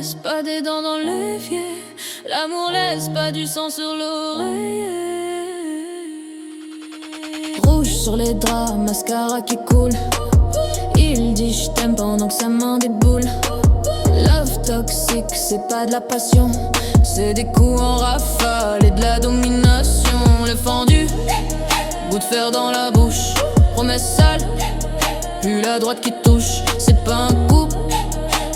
laisse pas des dents dans l'évier. L'amour laisse pas du sang sur l'oreiller. Rouge sur les draps, mascara qui coule. Il dit je t'aime pendant que sa main déboule. Love toxique, c'est pas de la passion. C'est des coups en rafale et de la domination. Le fendu, bout de fer dans la bouche. Promesse sale, puis la droite qui touche. C'est pas un coup,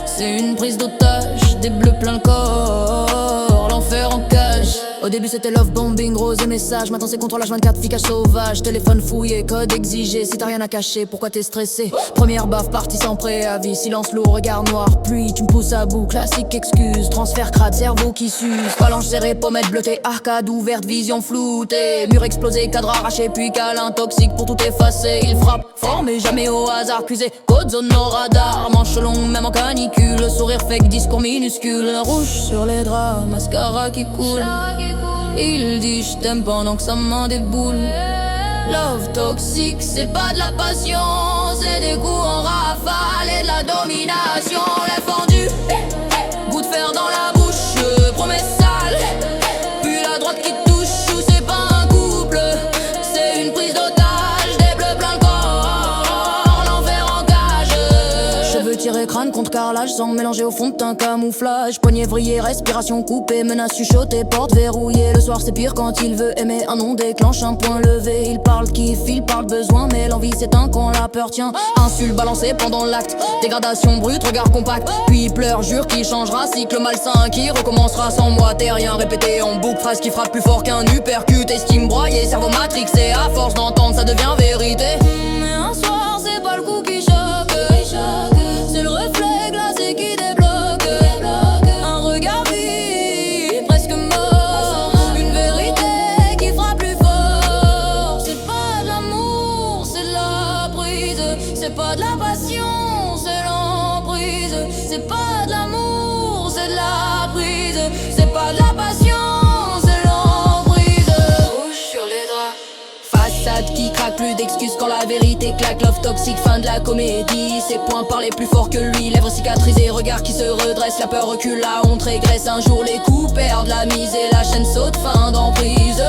c'est une prise d'otage. Des bleus plein le corps, l'enfer en cage. Au début c'était love bombing, rose et message. Maintenant c'est contrôle H24, ficage sauvage. Téléphone fouillé, code exigé. Si t'as rien à cacher, pourquoi t'es stressé? Première baffe, partie sans préavis. Silence lourd, regard noir, pluie, tu me pousses à bout. Classique excuse, transfert crade, cerveau qui s'use. Phalange serrée, pommette bleutée, arcade ouverte, vision floutée. Mur explosé, cadre arraché, puis câlin toxique pour tout effacer. Il frappe fort mais jamais au hasard. Puisé, code zone no radar. Manche longue, même en canicule. Sourire fake, discours minuscule. Rouge sur les draps, mascara qui coule. Il dit je t'aime pendant que sa main déboule. Love toxique, c'est pas de la passion. C'est des coups en rafale et de la domination. Les fendus, bout de fer dans la bouche. Promesse sale, puis la droite qui touche. Ou c'est pas un couple, c'est une prise d'otage. Des bleus plein le corps, l'enfer en cage. Cheveux tirés, crâne contre carrelage. Sang mélangé au fond de teint, camouflage. Poignet vrillé, respiration coupée. Menace chuchotée, porte verrouillée. Le soir c'est pire quand il veut aimer. Un nom déclenche un point levé. Il parle kiff, il parle besoin. Mais l'envie s'éteint quand la peur tient. Insulte balancée pendant l'acte. Dégradation brute, regard compact. Puis il pleure, jure qu'il changera. Cycle malsain qui recommencera sans moi. T'es rien répété en boucle. Phrase qui frappe plus fort qu'un uppercut. Estime broyée, cerveau matrixé. À force d'entendre ça devient vérité. Mais un soir c'est pas le coup qui choque. C'est le reflet glacé qui débloque. Un regard vide, presque mort. Une vérité qui frappe plus fort. C'est pas de l'amour, c'est de la prise. C'est pas de la passion, c'est l'emprise. C'est pas de l'amour, c'est de la prise. C'est pas de la passion, c'est l'emprise. Rouge sur les draps. Façade qui craque, plus d'excuses quand la vérité claque. Love toxique, fin de la comédie. Ses poings parlaient plus fort que lui. Lèvres cicatrisées, regard qui se redresse. La peur recule, la honte régresse. Un jour les coups perdent la mise et la chaîne saute, fin d'emprise.